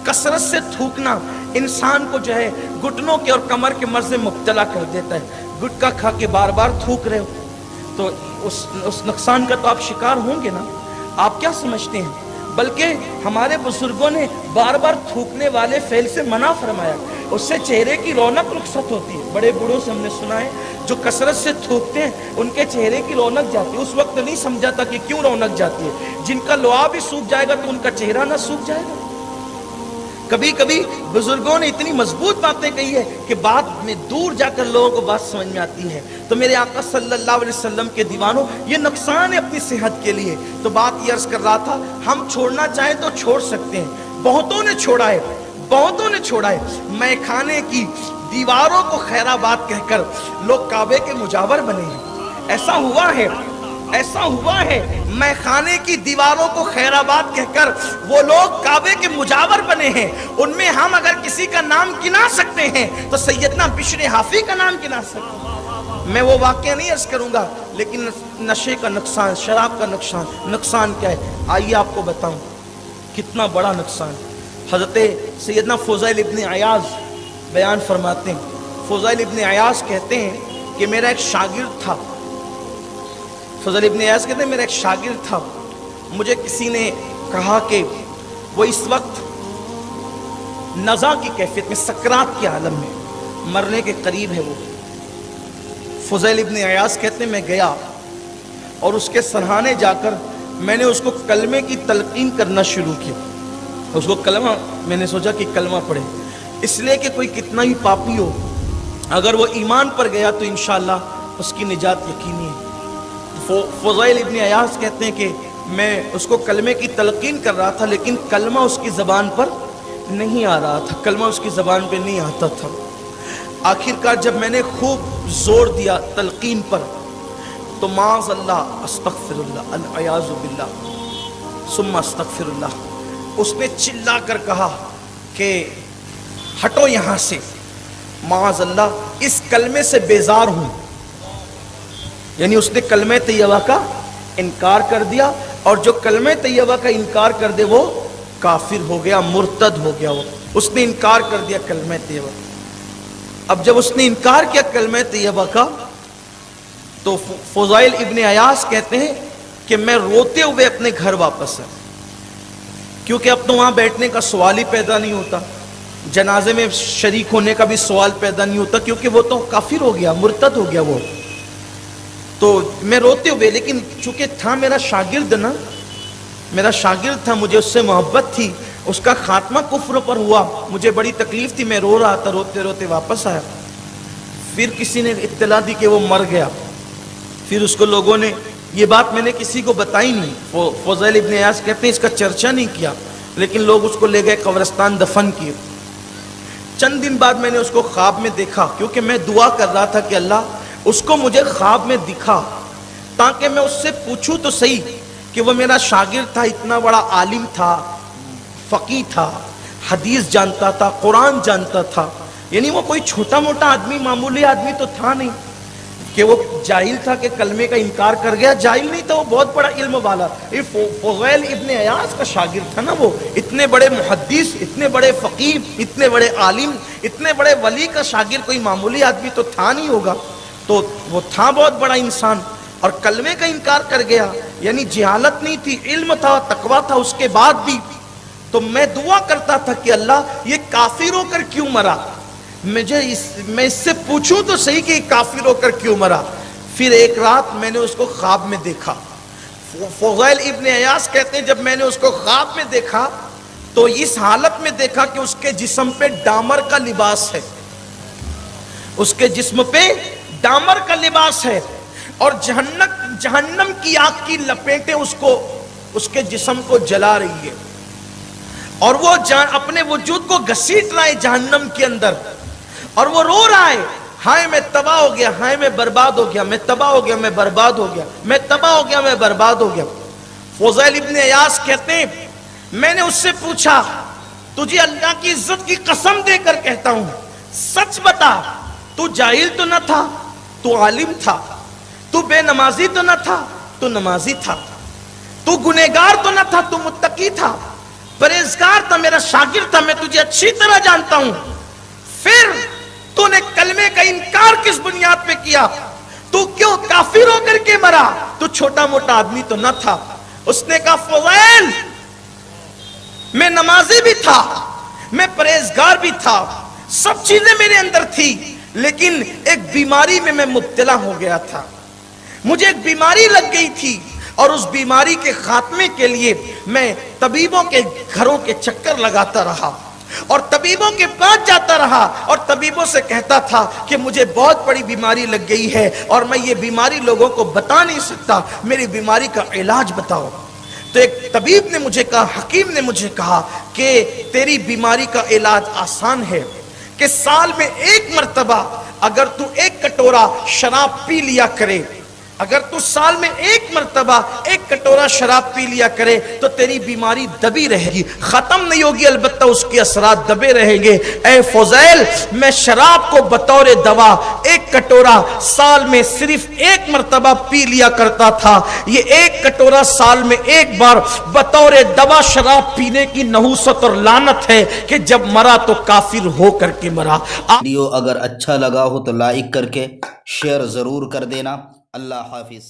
कसरत से थूकना इंसान को जो है घुटनों के और कमर के मर्ज में मुब्तला कर देता है। गुटखा खा के बार बार थूक रहे हो तो उस नुकसान का तो आप शिकार होंगे ना। आप क्या समझते हैं? बल्कि हमारे बुजुर्गों ने बार बार थूकने वाले फेल से मना फरमाया, उससे चेहरे की रौनक रुखसत होती है। बड़े बूढ़ों से हमने सुना है जो कसरत से थूकते हैं उनके चेहरे की रौनक जाती है। उस वक्त नहीं समझा था कि क्यों रौनक जाती है, जिनका लुआ भी सूख जाएगा तो उनका चेहरा ना सूख जाएगा। कभी कभी बुजुर्गों ने इतनी मजबूत बातें कही है कि बाद में दूर जाकर लोगों को बात समझ में आती है। तो मेरे आका सल्लल्लाहु अलैहि वसल्लम के दीवानों, ये नुकसान है अपनी सेहत के लिए। तो बात ये अर्ज कर रहा था, हम छोड़ना चाहें तो छोड़ सकते हैं। बहुतों ने छोड़ा है, बहुतों ने छोड़ा है। मैं खाने की दीवारों को खैराबाद कहकर लोग काबे के मुजावर बने हैं। ऐसा हुआ है, ऐसा हुआ है। मैं खाने की दीवारों को खैराबाद कहकर वो लोग काबे के मुजावर बने हैं। उनमें हम अगर किसी का नाम गिना सकते हैं तो सैयदना बिश्र हाफी का नाम गिना सकते हैं। मैं वो वाक़या नहीं अर्ज करूंगा, लेकिन नशे का नुकसान, शराब का नुकसान क्या है आइए आपको बताऊं। कितना बड़ा नुकसान। हजरत सैयदना फुज़ैल इब्न अयाज बयान फरमाते हैं। फुज़ैल इब्न अयाज कहते हैं कि मेरा एक शागिर्द था। फुज़ैल इब्न अयाज कहते हैं मेरा एक शागिर्द था, मुझे किसी ने कहा कि वो इस वक्त नज़ा की कैफियत में, सकरात के आलम में, मरने के करीब है वो। फुज़ैल इब्न अयाज कहते हैं मैं गया और उसके सरहाने जाकर मैंने उसको कलमे की तलकीन करना शुरू किया। उसको कलमा, मैंने सोचा कि कलमा पढ़े, इसलिए कि कोई कितना ही पापी हो अगर वो ईमान पर गया तो इंशाअल्लाह उसकी निजात यकीनी है। फुज़ैल इब्न अयाज कहते हैं कि मैं उसको कलमे की तलकीन कर रहा था, लेकिन कलमा उसकी ज़बान पर नहीं आ रहा था, कलमा उसकी ज़बान पे नहीं आता था। आखिरकार जब मैंने खूब जोर दिया तलकीन पर तो माज़अल्लाह अस्तग़फिरुल्लाह अल-अयाज़ु बिल्लाह सुम्मा अस्तग़फिरुल्लाह, उसने चिल्ला कर कहा कि हटो यहाँ से, माज़अल्लाह इस कलमे से बेजार हूँ। यानी उसने कलमे तैयबा का इनकार कर दिया, और जो कलमे तैयबा का इनकार कर दे वो काफिर हो गया, मुर्तद हो गया। वो उसने इनकार कर दिया कलमे तैयबा। अब जब उसने इनकार किया कलमे तैयबा का तो फुज़ैल इब्न अयाज कहते हैं कि मैं रोते हुए अपने घर वापस आया, क्योंकि अब तो वहाँ बैठने का सवाल ही पैदा नहीं होता, जनाजे में शरीक होने का भी सवाल पैदा नहीं होता, क्योंकि वो तो काफिर हो गया, मुर्तद हो गया वो। तो मैं रोते हुए, लेकिन चूंकि था मेरा शागिर्द ना, मेरा शागिर्द था, मुझे उससे मोहब्बत थी, उसका खात्मा कुफ्र पर हुआ, मुझे बड़ी तकलीफ थी, मैं रो रहा था, रोते रोते वापस आया। फिर किसी ने इत्तला दी कि वो मर गया। फिर उसको लोगों ने, ये बात मैंने किसी को बताई नहीं, फुज़ैल इब्न अयाज कहते हैं इसका चर्चा नहीं किया, लेकिन लोग उसको ले गए कब्रिस्तान, दफन किए। चंद दिन बाद मैंने उसको ख्वाब में देखा, क्योंकि मैं दुआ कर रहा था कि अल्लाह उसको मुझे ख्वाब में दिखा ताकि मैं उससे पूछूं तो सही कि वो मेरा शागिर्द था, इतना बड़ा आलिम था, फ़क़ीह था, हदीस जानता था, कुरान जानता था। यानी वो कोई छोटा मोटा आदमी, मामूली आदमी तो था नहीं कि वो जाहिल था कि कलमे का इनकार कर गया। जाहिल नहीं था, वो बहुत बड़ा इल्म वाला। ये फुज़ैल इब्न अयाज का शागिर्द था ना, वो इतने बड़े मुहद्दिस, इतने बड़े फ़क़ीह, इतने बड़े आलिम, इतने बड़े वली का शागिर्द कोई मामूली आदमी तो था नहीं होगा। तो वो था बहुत बड़ा इंसान और कलमे का इनकार कर गया। यानी जिहालत नहीं थी, इल्म था, तकवा था, उसके बाद भी। तो मैं दुआ करता था कि अल्लाह ये काफिर होकर क्यों मरा, मैं इससे पूछूं तो सही कि काफिर होकर क्यों मरा। फिर एक रात मैंने उसको ख्वाब में देखा। फुज़ैल इब्न अयाज कहते हैं जब मैंने उसको ख्वाब में देखा तो इस हालत में देखा कि उसके जिस्म पे डामर का लिबास है, उसके जिस्म पे डामर का लिबास है, और जहन्नम की आग की लपेटें उसको, उसके जिस्म को जला रही है, और वो अपने वजूद को घसीट रहा है जहन्नम के अंदर, और वो रो रहा है, हाय मैं तबाह हो गया, हाय मैं बर्बाद हो गया, मैं तबाह हो गया, मैं बर्बाद हो गया, मैं तबाह हो गया, मैं बर्बाद हो गया। फुज़ैल इब्न अयाज कहते हैं मैंने उससे पूछा, तुझे अल्लाह की इज्जत की कसम देकर कहता हूं, सच बता, तू जाहिल तो न था, तू आलिम था, तू बेनमाजी तो न था, तू नमाजी था, तू गुनहगार तो न था, तू मुत्तकी था, परहेजगार था, मेरा शागिर्द था, मैं तुझे अच्छी तरह जानता हूं, फिर तूने कलमे का इनकार किस बुनियाद पे किया? तू क्यों काफिर होकर के मरा? तू छोटा मोटा आदमी तो न था। उसने कहा फुज़ैल, मैं नमाजी भी था, मैं परहेजगार भी था, सब चीजें मेरे अंदर थी, लेकिन एक बीमारी में मैं मुब्तला हो गया था। मुझे एक बीमारी लग गई थी और उस बीमारी के खात्मे के लिए मैं तबीबों के घरों के चक्कर लगाता रहा और तबीबों के पास जाता रहा और तबीबों से कहता था कि मुझे बहुत बड़ी बीमारी लग गई है और मैं ये बीमारी लोगों को बता नहीं सकता, मेरी बीमारी का इलाज बताओ। तो एक तबीब ने मुझे कहा, हकीम ने मुझे कहा कि तेरी बीमारी का इलाज आसान है कि साल में एक मर्तबा अगर तू एक कटोरा शराब पी लिया करे, अगर तू साल में एक मर्तबा एक कटोरा शराब पी लिया करे तो तेरी बीमारी दबी रहेगी, खत्म नहीं होगी, अलबत्ता उसके असरात दबे रहेंगे। ऐ फुज़ैल, मैं शराब को बतौर दवा एक कटोरा साल में सिर्फ एक मर्तबा पी लिया करता था। ये एक कटोरा साल में एक बार बतौर दवा शराब पीने की नहुसत और लानत है कि जब मरा तो काफिर हो करके मरा। वीडियो अगर अच्छा लगा हो तो लाइक करके शेयर ज़रूर कर देना। अल्लाह हाफिज़।